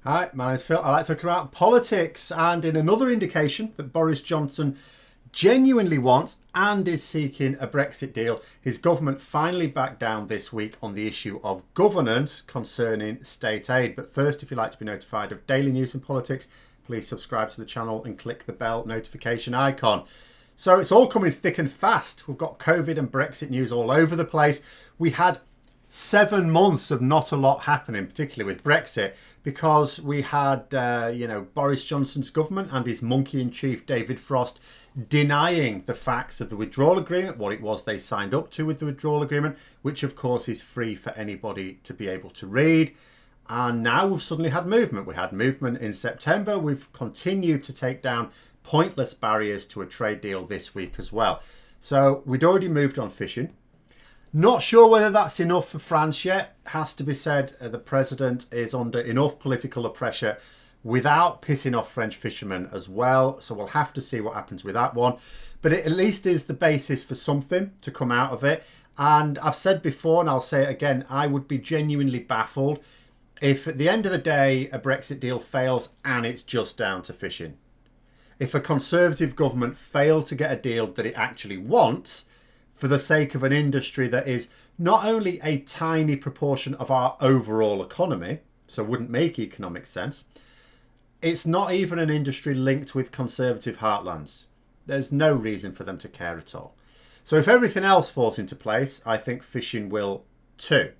Hi, my name's Phil. I like to talk about politics, and in another indication that Boris Johnson genuinely wants and is seeking a Brexit deal, his government finally backed down this week on the issue of governance concerning state aid. But first, if you'd like to be notified of daily news and politics, please subscribe to the channel and click the bell notification icon. So it's all coming thick and fast. We've got COVID and Brexit news all over the place. We had 7 months of not a lot happening, particularly with Brexit, because we had, Boris Johnson's government and his monkey-in-chief David Frost denying the facts of the withdrawal agreement, what it was they signed up to with the withdrawal agreement, which of course is free for anybody to be able to read. And now we've suddenly had movement. We had movement in September. We've continued to take down pointless barriers to a trade deal this week as well. So we'd already moved on fishing. Not sure whether that's enough for France yet. Has to be said, the president is under enough political pressure without pissing off French fishermen as well. So we'll have to see what happens with that one. But it at least is the basis for something to come out of it. And I've said before, and I'll say it again, I would be genuinely baffled if at the end of the day a Brexit deal fails and it's just down to fishing. If a Conservative government failed to get a deal that it actually wants, for the sake of an industry that is not only a tiny proportion of our overall economy, so wouldn't make economic sense, it's not even an industry linked with Conservative heartlands. There's no reason for them to care at all. So if everything else falls into place, I think fishing will too.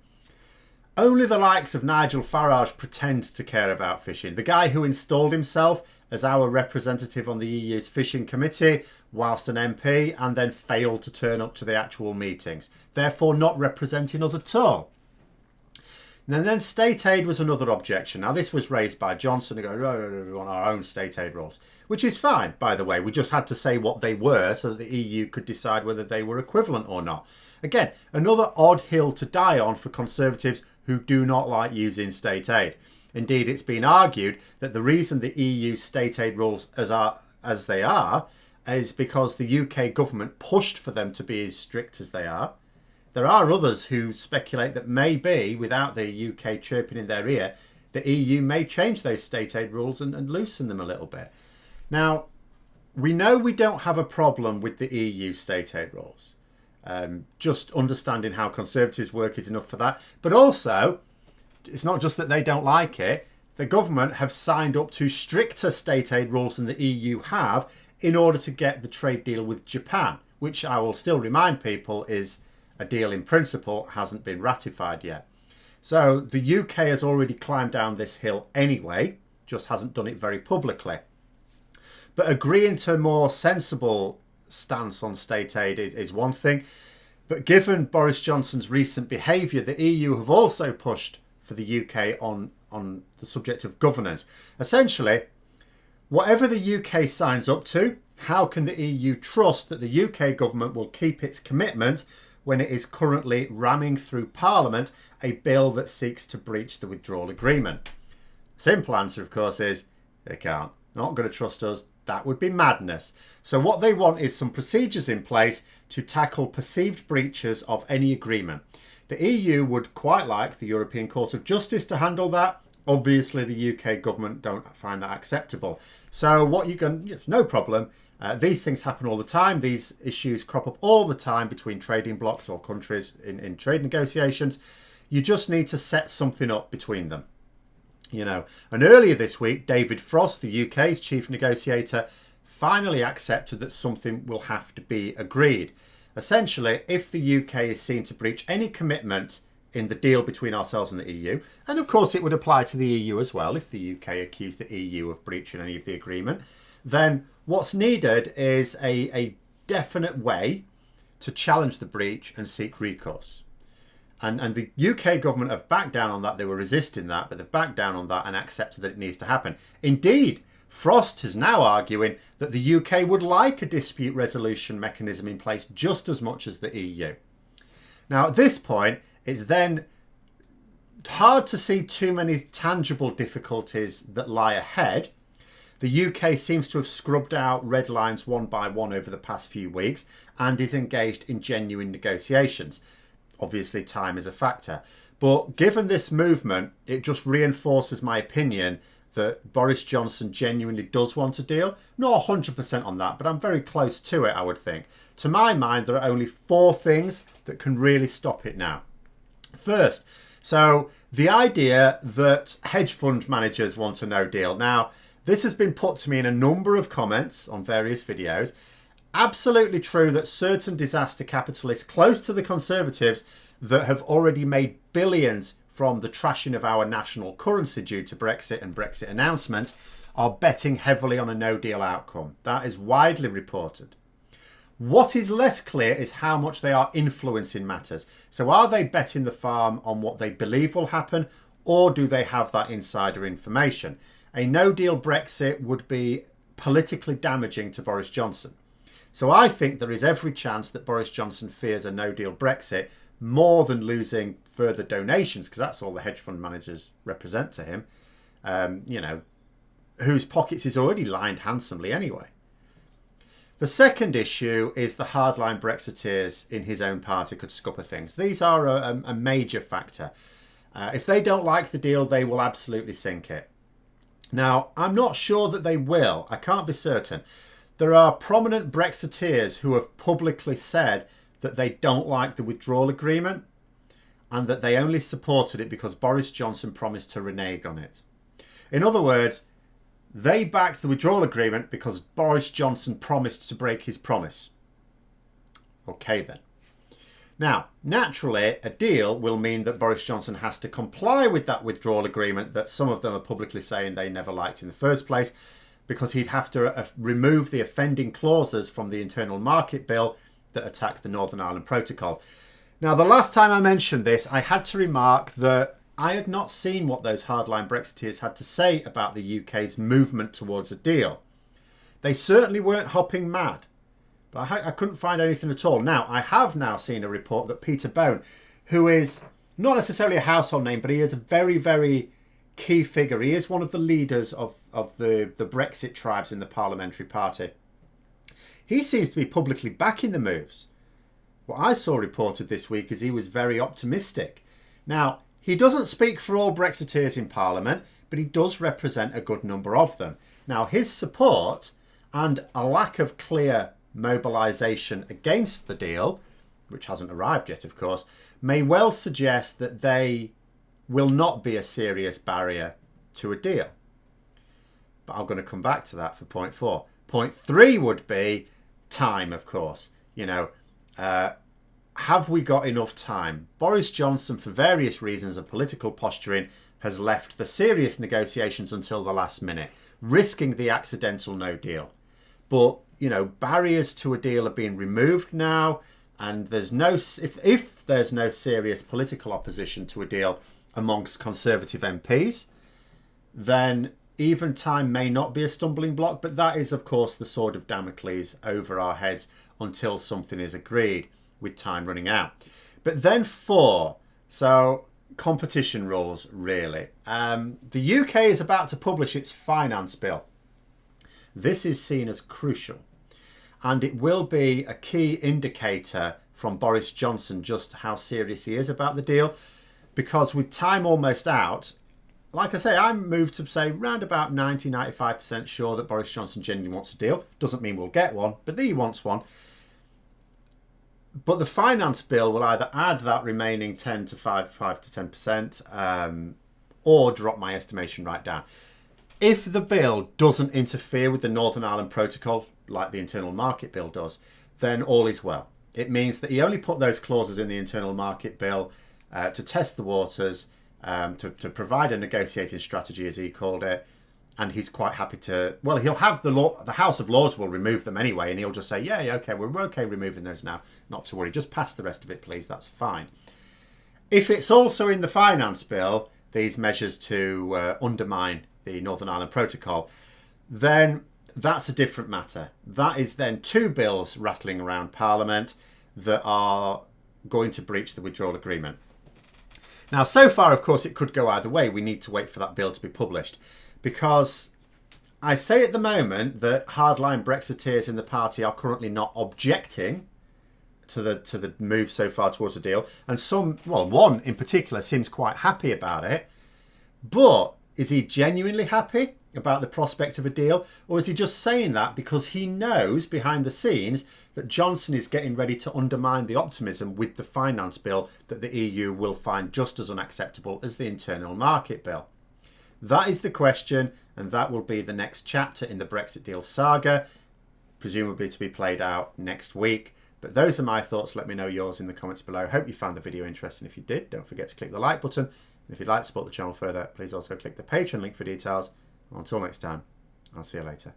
Only the likes of Nigel Farage pretend to care about fishing. The guy who installed himself as our representative on the EU's fishing committee whilst an MP and then failed to turn up to the actual meetings, therefore not representing us at all. And then state aid was another objection. Now this was raised by Johnson to go, no, we want our own state aid rules, which is fine, by the way. We just had to say what they were so that the EU could decide whether they were equivalent or not. Again, another odd hill to die on for Conservatives who do not like using state aid. Indeed, it's been argued that the reason the EU state aid rules as they are is because the UK government pushed for them to be as strict as they are. There are others who speculate that maybe, without the UK chirping in their ear, the EU may change those state aid rules and loosen them a little bit. Now, we know we don't have a problem with the EU state aid rules. Just understanding how Conservatives work is enough for that. But also, it's not just that they don't like it. The government have signed up to stricter state aid rules than the EU have in order to get the trade deal with Japan, which I will still remind people is a deal in principle, hasn't been ratified yet. So the UK has already climbed down this hill anyway, just hasn't done it very publicly. But agreeing to a more sensible stance on state aid is one thing. But given Boris Johnson's recent behaviour, the EU have also pushed for the UK on the subject of governance. Essentially, whatever the UK signs up to, how can the EU trust that the UK government will keep its commitment when it is currently ramming through Parliament a bill that seeks to breach the withdrawal agreement? Simple answer, of course, is they can't. They're not going to trust us. That would be madness. So what they want is some procedures in place to tackle perceived breaches of any agreement. The EU would quite like the European Court of Justice to handle that. Obviously, the UK government don't find that acceptable. So what you can, no problem. These things happen all the time. These issues crop up all the time between trading blocs or countries in trade negotiations. You just need to set something up between them. And earlier this week, David Frost, the UK's chief negotiator, finally accepted that something will have to be agreed. Essentially, if the UK is seen to breach any commitment in the deal between ourselves and the EU, and of course it would apply to the EU as well if the UK accused the EU of breaching any of the agreement, then what's needed is a definite way to challenge the breach and seek recourse. And the UK government have backed down on that. They were resisting that, but they've backed down on that and accepted that it needs to happen. Indeed, Frost is now arguing that the UK would like a dispute resolution mechanism in place just as much as the EU. Now, at this point, it's then hard to see too many tangible difficulties that lie ahead. The UK seems to have scrubbed out red lines one by one over the past few weeks and is engaged in genuine negotiations. Obviously, time is a factor. But given this movement, it just reinforces my opinion that Boris Johnson genuinely does want a deal. Not 100% on that, but I'm very close to it, I would think. To my mind, there are only 4 things that can really stop it now. First, so the idea that hedge fund managers want a no deal. Now, this has been put to me in a number of comments on various videos. Absolutely true that certain disaster capitalists close to the Conservatives that have already made billions from the trashing of our national currency due to Brexit and Brexit announcements are betting heavily on a no-deal outcome. That is widely reported. What is less clear is how much they are influencing matters. So are they betting the farm on what they believe will happen, or do they have that insider information? A no-deal Brexit would be politically damaging to Boris Johnson. So I think there is every chance that Boris Johnson fears a no-deal Brexit more than losing further donations, because that's all the hedge fund managers represent to him, whose pockets is already lined handsomely anyway. The second issue is the hardline Brexiteers in his own party could scupper things. These are a major factor. If they don't like the deal, they will absolutely sink it. Now, I'm not sure that they will. I can't be certain. There are prominent Brexiteers who have publicly said that they don't like the withdrawal agreement and that they only supported it because Boris Johnson promised to renege on it. In other words, they backed the withdrawal agreement because Boris Johnson promised to break his promise. Okay then. Now, naturally, a deal will mean that Boris Johnson has to comply with that withdrawal agreement that some of them are publicly saying they never liked in the first place, because he'd have to remove the offending clauses from the internal market bill that attack the Northern Ireland Protocol. Now, the last time I mentioned this, I had to remark that I had not seen what those hardline Brexiteers had to say about the UK's movement towards a deal. They certainly weren't hopping mad, but I couldn't find anything at all. Now, I have now seen a report that Peter Bone, who is not necessarily a household name, but he is a very, very key figure. He is one of the leaders of the Brexit tribes in the Parliamentary Party. He seems to be publicly backing the moves. What I saw reported this week is he was very optimistic. Now, he doesn't speak for all Brexiteers in Parliament, but he does represent a good number of them. Now, his support and a lack of clear mobilisation against the deal, which hasn't arrived yet, of course, may well suggest that they will not be a serious barrier to a deal. But I'm going to come back to that for point 4. Point 3 would be time, of course. Have we got enough time? Boris Johnson, for various reasons of political posturing, has left the serious negotiations until the last minute, risking the accidental no deal. But, barriers to a deal are being removed now, and there's if there's no serious political opposition to a deal amongst Conservative MPs, then even time may not be a stumbling block, but that is, of course, the sword of Damocles over our heads until something is agreed, with time running out. But then 4, so competition rules, really. The UK is about to publish its finance bill. This is seen as crucial, and it will be a key indicator from Boris Johnson just how serious he is about the deal, because with time almost out, like I say, I'm moved to say round about 90-95% sure that Boris Johnson genuinely wants a deal. Doesn't mean we'll get one, but he wants one. But the finance bill will either add that remaining 5 to 10%, or drop my estimation right down. If the bill doesn't interfere with the Northern Ireland Protocol, like the internal market bill does, then all is well. It means that he only put those clauses in the internal market bill to test the waters, to provide a negotiating strategy, as he called it, and he's quite happy to. Well, he'll have the House of Lords will remove them anyway, and he'll just say, yeah, okay, we're okay removing those now. Not to worry, just pass the rest of it, please. That's fine. If it's also in the finance bill, these measures to undermine the Northern Ireland Protocol, then that's a different matter. That is then 2 bills rattling around Parliament that are going to breach the withdrawal agreement. Now, so far, of course, it could go either way. We need to wait for that bill to be published, because I say at the moment that hardline Brexiteers in the party are currently not objecting to the move so far towards a deal, and one in particular seems quite happy about it. But Is he genuinely happy about the prospect of a deal, or is he just saying that because he knows behind the scenes that Johnson is getting ready to undermine the optimism with the finance bill that the EU will find just as unacceptable as the internal market bill? That is the question, and that will be the next chapter in the Brexit deal saga, presumably to be played out next week. But those are my thoughts. Let me know yours in the comments below. Hope you found the video interesting. If you did, don't forget to click the like button. And if you'd like to support the channel further, please also click the Patreon link for details. Until next time, I'll see you later.